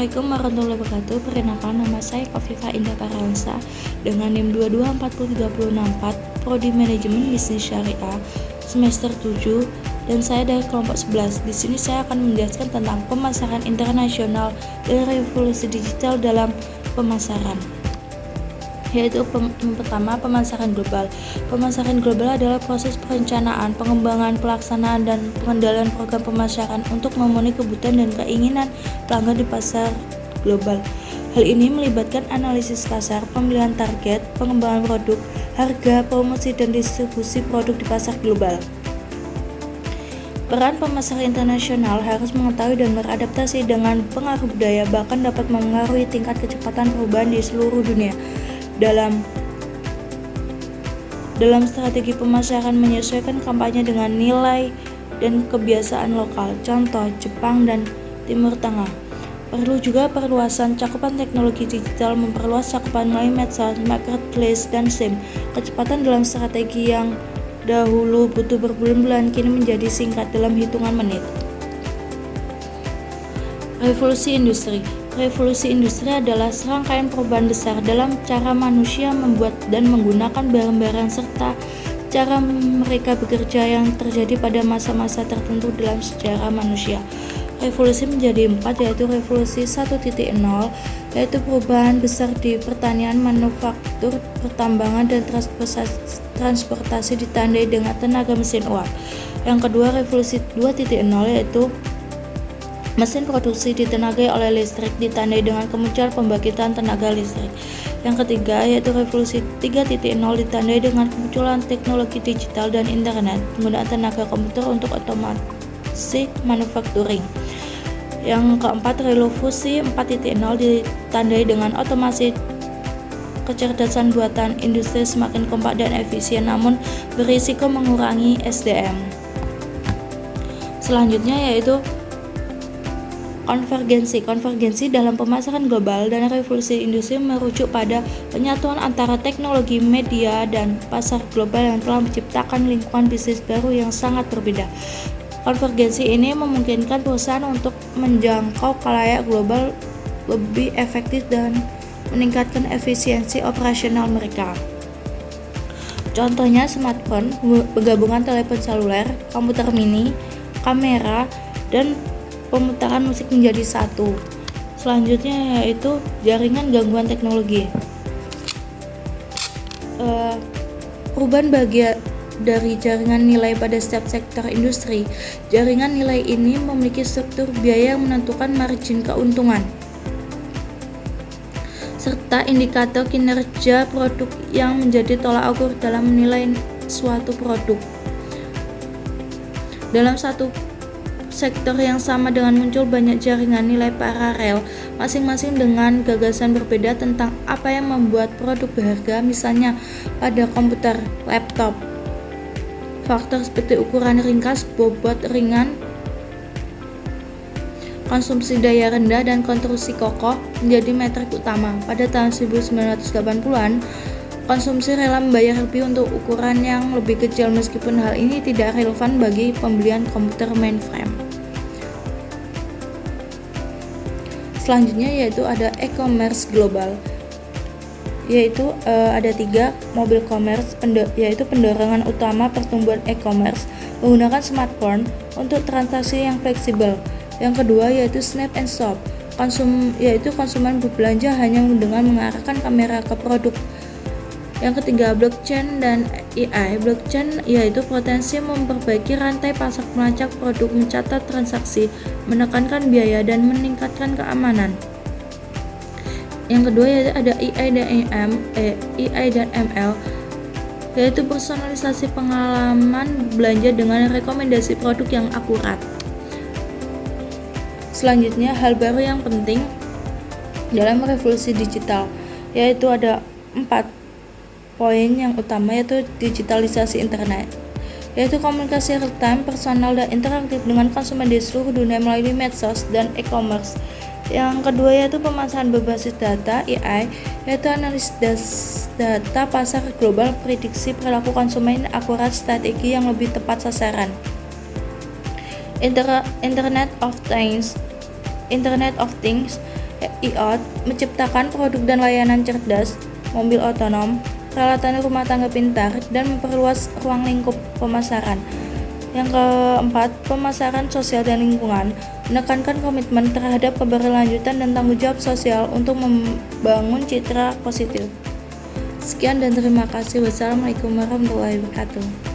Assalamualaikum warahmatullahi wabarakatuh. Perkenalkan, nama saya Kofifa Indah Parawansa dengan NIM 2240364, Prodi Manajemen Bisnis Syariah semester 7, dan saya dari kelompok 11. Di sini saya akan menjelaskan tentang pemasaran internasional dan revolusi digital dalam pemasaran. Yaitu yang pertama, pemasaran global. Pemasaran global adalah proses perencanaan, pengembangan, pelaksanaan, dan pengendalian program pemasaran untuk memenuhi kebutuhan dan keinginan pelanggan di pasar global. Hal ini melibatkan analisis pasar, pemilihan target, pengembangan produk, harga, promosi, dan distribusi produk di pasar global. Peran pemasar internasional harus mengetahui dan beradaptasi dengan pengaruh budaya, bahkan dapat memengaruhi tingkat kecepatan perubahan di seluruh dunia. Dalam strategi pemasaran, menyesuaikan kampanye dengan nilai dan kebiasaan lokal, contoh Jepang dan Timur Tengah. Perlu juga perluasan cakupan teknologi digital, memperluas cakupan melalui medsos, marketplace, dan SIM. Kecepatan dalam strategi yang dahulu butuh berbulan-bulan kini menjadi singkat dalam hitungan menit. Revolusi industri. Revolusi industri adalah serangkaian perubahan besar dalam cara manusia membuat dan menggunakan barang-barang serta cara mereka bekerja yang terjadi pada masa-masa tertentu dalam sejarah manusia. Revolusi menjadi 4, yaitu revolusi 1.0, yaitu perubahan besar di pertanian, manufaktur, pertambangan, dan transportasi ditandai dengan tenaga mesin uap. Yang kedua, revolusi 2.0, yaitu mesin produksi ditenagai oleh listrik ditandai dengan kemunculan pembangkitan tenaga listrik. Yang ketiga, yaitu revolusi 3.0, ditandai dengan kemunculan teknologi digital dan internet, penggunaan tenaga komputer untuk otomasi manufacturing. Yang keempat, revolusi 4.0, ditandai dengan otomasi, kecerdasan buatan, industri semakin kompak dan efisien, namun berisiko mengurangi SDM. Selanjutnya yaitu Konvergensi dalam pemasaran global dan revolusi industri merujuk pada penyatuan antara teknologi, media, dan pasar global yang telah menciptakan lingkungan bisnis baru yang sangat berbeda. Konvergensi ini memungkinkan perusahaan untuk menjangkau khalayak global lebih efektif dan meningkatkan efisiensi operasional mereka. Contohnya smartphone, penggabungan telepon seluler, komputer mini, kamera, dan pemutaran musik menjadi satu. Selanjutnya yaitu jaringan gangguan teknologi. Perubahan bagian dari jaringan nilai pada setiap sektor industri. Jaringan nilai ini memiliki struktur biaya yang menentukan margin keuntungan, serta indikator kinerja produk yang menjadi tolak ukur dalam menilai suatu produk. Dalam satu sektor yang sama dengan muncul banyak jaringan nilai paralel, masing-masing dengan gagasan berbeda tentang apa yang membuat produk berharga. Misalnya pada komputer laptop, faktor seperti ukuran ringkas, bobot ringan, konsumsi daya rendah, dan konstruksi kokoh menjadi metrik utama. Pada tahun 1980-an, konsumsi rela membayar lebih untuk ukuran yang lebih kecil, meskipun hal ini tidak relevan bagi pembelian komputer mainframe. Selanjutnya yaitu ada e-commerce global, yaitu ada 3, mobil commerce, yaitu pendorongan utama pertumbuhan e-commerce menggunakan smartphone untuk transaksi yang fleksibel. Yang kedua yaitu snap and shop, yaitu konsumen berbelanja hanya dengan mengarahkan kamera ke produk. Yang ketiga, blockchain dan AI. Blockchain yaitu potensi memperbaiki rantai pasar, melacak produk, mencatat transaksi, menekankan biaya, dan meningkatkan keamanan. Yang kedua yaitu ada AI dan ML, yaitu personalisasi pengalaman belanja dengan rekomendasi produk yang akurat. Selanjutnya, hal baru yang penting dalam revolusi digital, yaitu ada 4 poin yang utama, yaitu digitalisasi internet, yaitu komunikasi real-time, personal, dan interaktif dengan konsumen di seluruh dunia melalui medsos dan e-commerce. Yang kedua yaitu pemasaran berbasis data, AI, yaitu analisis data pasar global, prediksi perilaku konsumen akurat, strategi yang lebih tepat sasaran. Internet of Things, IoT, menciptakan produk dan layanan cerdas, mobil otonom, peralatan rumah tangga pintar, dan memperluas ruang lingkup pemasaran. Yang keempat, pemasaran sosial dan lingkungan, menekankan komitmen terhadap keberlanjutan dan tanggung jawab sosial untuk membangun citra positif. Sekian dan terima kasih. Wassalamualaikum warahmatullahi wabarakatuh.